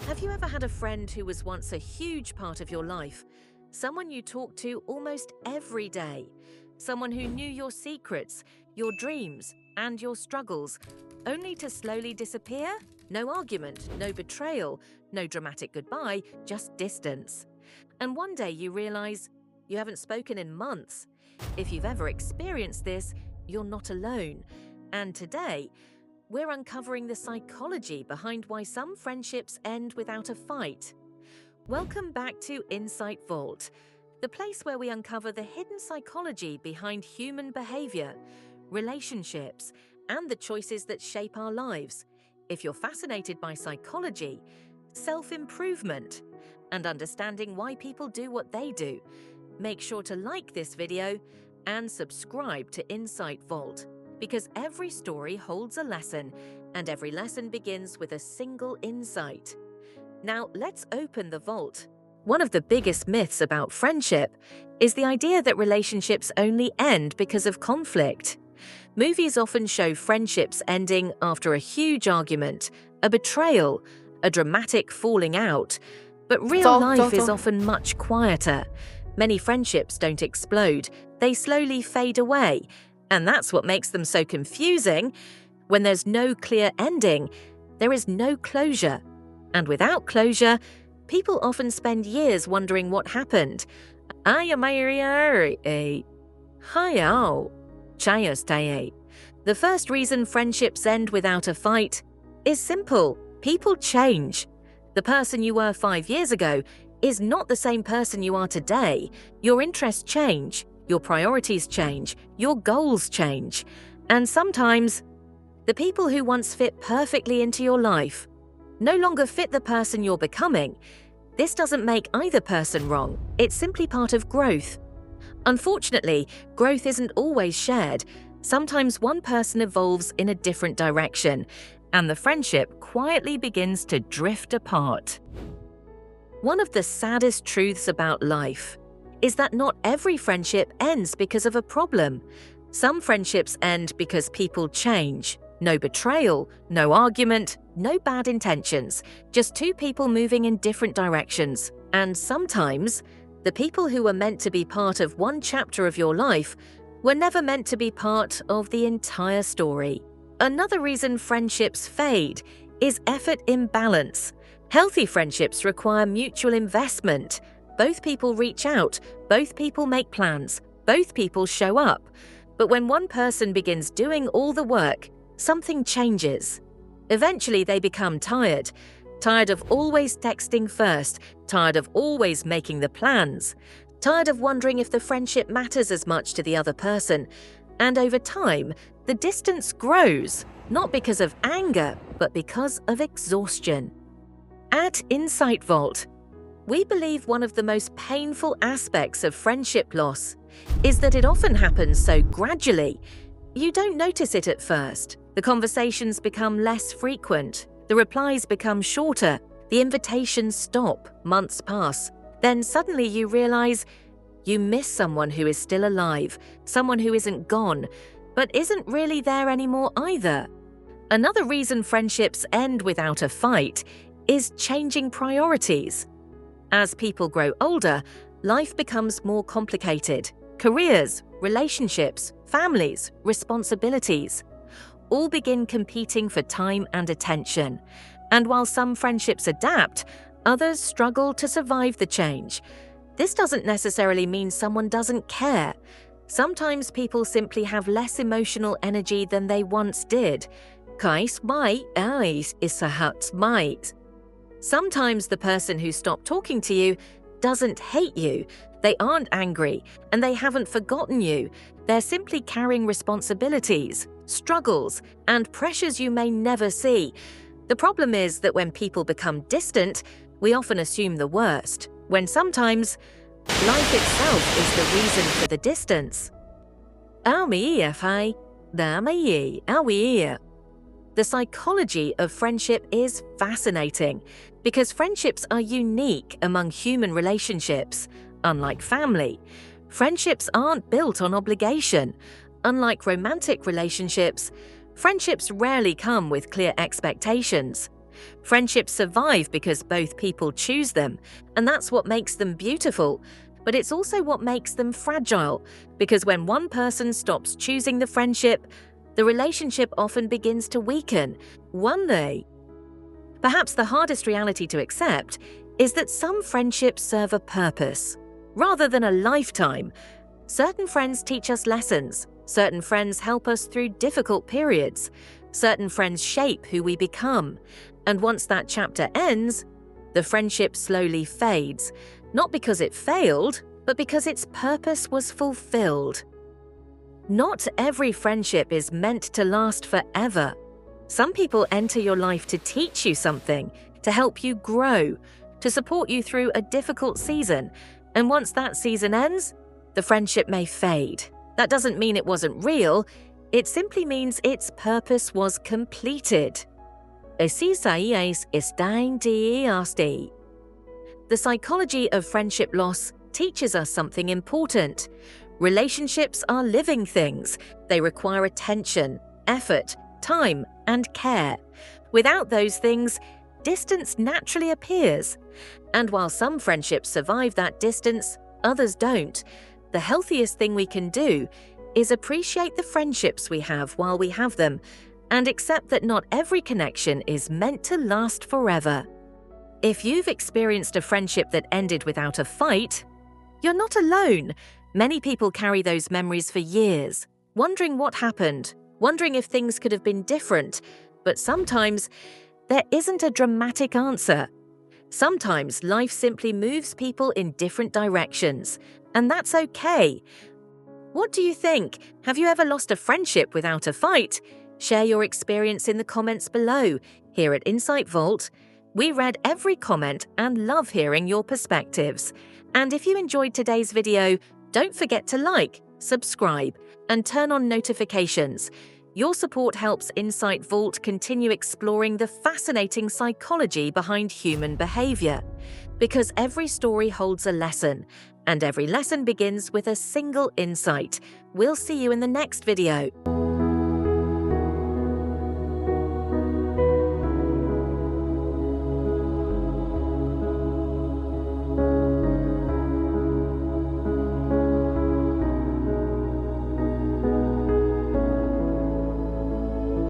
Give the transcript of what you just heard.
Have you ever had a friend who was once a huge part of your life? Someone you talked to almost every day? Someone who knew your secrets, your dreams, and your struggles, only to slowly disappear? No argument, no betrayal, no dramatic goodbye, just distance. And one day you realize you haven't spoken in months. If you've ever experienced this, you're not alone. And today, we're uncovering the psychology behind why some friendships end without a fight. Welcome back to Insight Vault, the place where we uncover the hidden psychology behind human behavior, relationships, and the choices that shape our lives. If you're fascinated by psychology, self-improvement, and understanding why people do what they do, make sure to like this video and subscribe to Insight Vault. Because every story holds a lesson, and every lesson begins with a single insight. Now, let's open the vault. One of the biggest myths about friendship is the idea that relationships only end because of conflict. Movies often show friendships ending after a huge argument, a betrayal, a dramatic falling out. But real life is often much quieter. Many friendships don't explode, they slowly fade away. And that's what makes them so confusing. When there's no clear ending, there is no closure. And without closure, people often spend years wondering what happened. The first reason friendships end without a fight is simple. People change. The person you were 5 years ago is not the same person you are today. Your interests change. Your priorities change, your goals change, and sometimes the people who once fit perfectly into your life no longer fit the person you're becoming. This doesn't make either person wrong, it's simply part of growth. Unfortunately, growth isn't always shared. Sometimes one person evolves in a different direction, and the friendship quietly begins to drift apart. One of the saddest truths about life is that not every friendship ends because of a problem. Some friendships end because people change. No betrayal, no argument, no bad intentions, just two people moving in different directions. And sometimes, the people who were meant to be part of one chapter of your life were never meant to be part of the entire story. Another reason friendships fade is effort imbalance. Healthy friendships require mutual investment. Both people reach out, both people make plans, both people show up. But when one person begins doing all the work, something changes. Eventually they become tired of always texting first, tired of always making the plans, tired of wondering if the friendship matters as much to the other person. And over time, the distance grows, not because of anger, but because of exhaustion. At Insight Vault, we believe one of the most painful aspects of friendship loss is that it often happens so gradually. You don't notice it at first. The conversations become less frequent. The replies become shorter. The invitations stop. Months pass. Then suddenly you realize you miss someone who is still alive, someone who isn't gone, but isn't really there anymore either. Another reason friendships end without a fight is changing priorities. As people grow older, life becomes more complicated. Careers, relationships, families, responsibilities all begin competing for time and attention. And while some friendships adapt, others struggle to survive the change. This doesn't necessarily mean someone doesn't care. Sometimes people simply have less emotional energy than they once did. Sometimes the person who stopped talking to you doesn't hate you. They aren't angry, and they haven't forgotten you. They're simply carrying responsibilities, struggles, and pressures you may never see. The problem is that when people become distant, we often assume the worst, when sometimes life itself is the reason for the distance. The psychology of friendship is fascinating because friendships are unique among human relationships. Unlike family, friendships aren't built on obligation. Unlike romantic relationships, friendships rarely come with clear expectations. Friendships survive because both people choose them, and that's what makes them beautiful. But it's also what makes them fragile, because when one person stops choosing the friendship, the relationship often begins to weaken. One day. Perhaps the hardest reality to accept is that some friendships serve a purpose, rather than a lifetime. Certain friends teach us lessons. Certain friends help us through difficult periods. Certain friends shape who we become. And once that chapter ends, the friendship slowly fades, not because it failed, but because its purpose was fulfilled. Not every friendship is meant to last forever. Some people enter your life to teach you something, to help you grow, to support you through a difficult season. And once that season ends, the friendship may fade. That doesn't mean it wasn't real. It simply means its purpose was completed. Εσείς estain asti. The psychology of friendship loss teaches us something important. Relationships are living things. They require attention, effort, time, and care. Without those things, distance naturally appears. And while some friendships survive that distance, others don't. The healthiest thing we can do is appreciate the friendships we have while we have them, and accept that not every connection is meant to last forever. If you've experienced a friendship that ended without a fight, you're not alone. Many people carry those memories for years, wondering what happened, wondering if things could have been different. But sometimes there isn't a dramatic answer. Sometimes life simply moves people in different directions, and that's okay. What do you think? Have you ever lost a friendship without a fight? Share your experience in the comments below. Here at Insight Vault, we read every comment and love hearing your perspectives. And if you enjoyed today's video, don't forget to like, subscribe, and turn on notifications. Your support helps Insight Vault continue exploring the fascinating psychology behind human behavior. Because every story holds a lesson, and every lesson begins with a single insight. We'll see you in the next video.